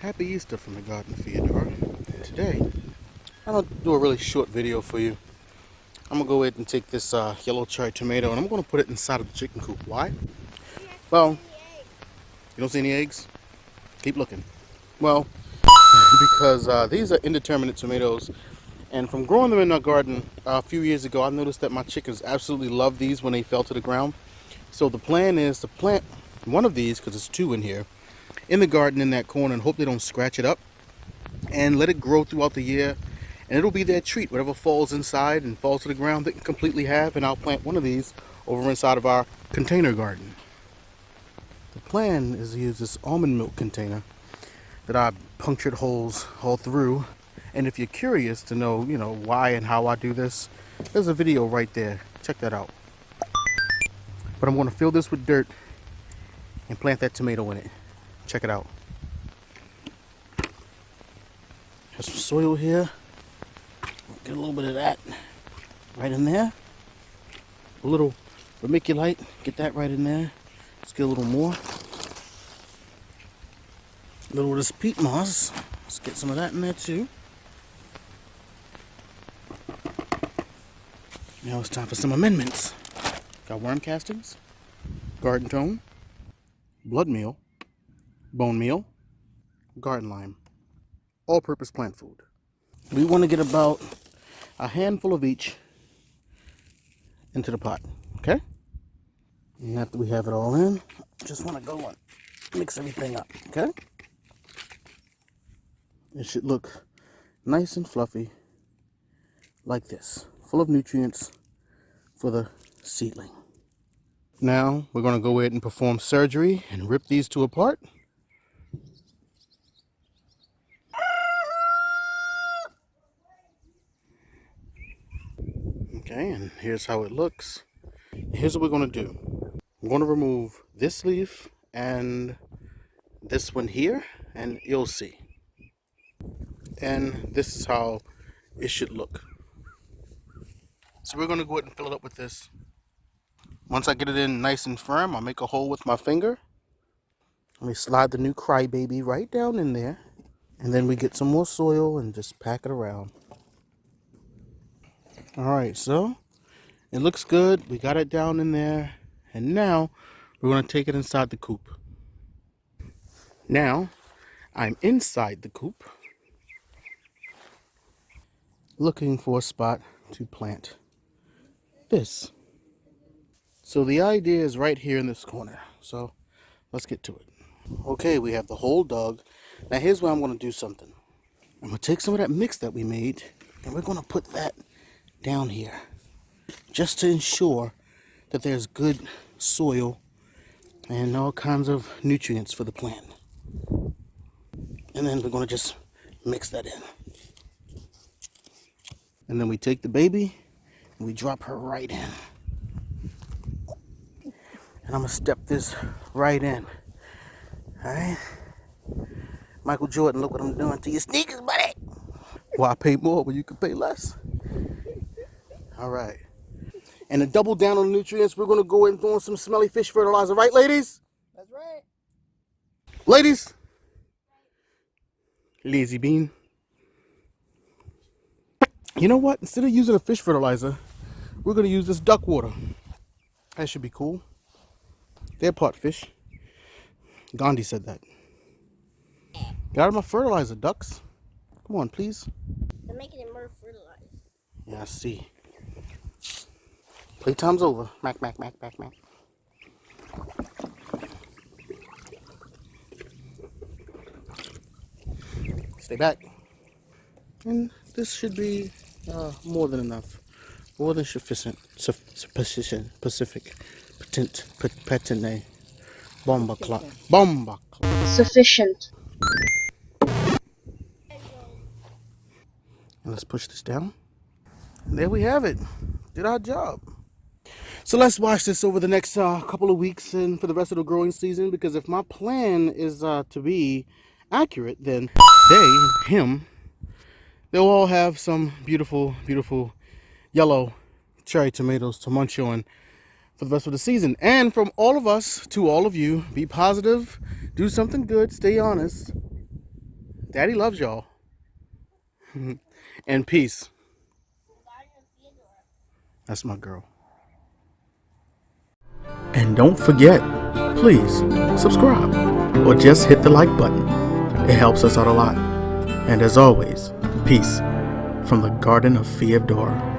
Happy Easter from the Garden of Feodora. And today, I'm going to do a really short video for you. I'm going to go ahead and take this yellow cherry tomato and I'm going to put it inside of the chicken coop. Why? Well, you don't see any eggs? Keep looking. Well, because these are indeterminate tomatoes, and from growing them in our garden a few years ago, I noticed that my chickens absolutely love these when they fell to the ground. So the plan is to plant one of these, because there's two in here, in the garden in that corner, and hope they don't scratch it up, and let it grow throughout the year, and it'll be their treat. Whatever falls inside and falls to the ground, they can completely have, and I'll plant one of these over inside of our container garden. The plan is to use this almond milk container that I punctured holes all through, and if you're curious to know, why and how I do this, there's a video right there. Check that out. But I'm going to fill this with dirt and plant that tomato in it. Check it out. There's some soil here. Get a little bit of that right in there. A little vermiculite. Get that right in there. Let's get a little more. A little of this peat moss. Let's get some of that in there too. Now it's time for some amendments. Got worm castings, garden tone, blood meal, bone meal, garden lime, all-purpose plant food. We want to get about a handful of each into the pot, okay? And after we have it all in, just want to go and mix everything up, okay? It should look nice and fluffy like this, full of nutrients for the seedling. Now we're going to go ahead and perform surgery and rip these two apart. Okay, and here's how it looks. Here's what we're going to do. I'm going to remove this leaf and this one here, and you'll see. And this is how it should look. So we're going to go ahead and fill it up with this. Once I get it in nice and firm, I'll make a hole with my finger. Let me slide the new crybaby right down in there. And then we get some more soil and just pack it around. Alright, so it looks good. We got it down in there. And now we're going to take it inside the coop. Now I'm inside the coop, looking for a spot to plant this. So the idea is right here in this corner. So let's get to it. Okay, we have the hole dug. Now here's where I'm going to do something. I'm going to take some of that mix that we made, and we're going to put that down here, just to ensure that there's good soil and all kinds of nutrients for the plant. And then we're going to just mix that in. And then we take the baby and we drop her right in. And I'm going to step this right in. Alright? Michael Jordan, look what I'm doing to your sneakers, buddy. Why pay more when you can pay less? Alright. And to double down on the nutrients, we're going to go and throw in some smelly fish fertilizer. Right, ladies? That's right. Ladies? Lazy bean. You know what? Instead of using a fish fertilizer, we're going to use this duck water. That should be cool. They're part fish. Gandhi said that. Get out of my fertilizer, ducks. Come on, please. They're making it more fertilized. Yeah, I see. Playtime's over. Mac, mac, mac, mac, mac. Stay back. And this should be more than enough. More than sufficient. Pacific. Patent. Bomba clock. Bomba clock. Sufficient. And let's push this down. And there we have it. Did our job. So let's watch this over the next couple of weeks and for the rest of the growing season, because if my plan is to be accurate, then they'll all have some beautiful, beautiful yellow cherry tomatoes to munch on for the rest of the season. And from all of us to all of you, be positive, do something good, stay honest, Daddy loves y'all. And peace. Garden of Feodora. That's my girl. And don't forget, please subscribe or just hit the like button. It helps us out a lot. And as always, peace from the Garden of Feodora.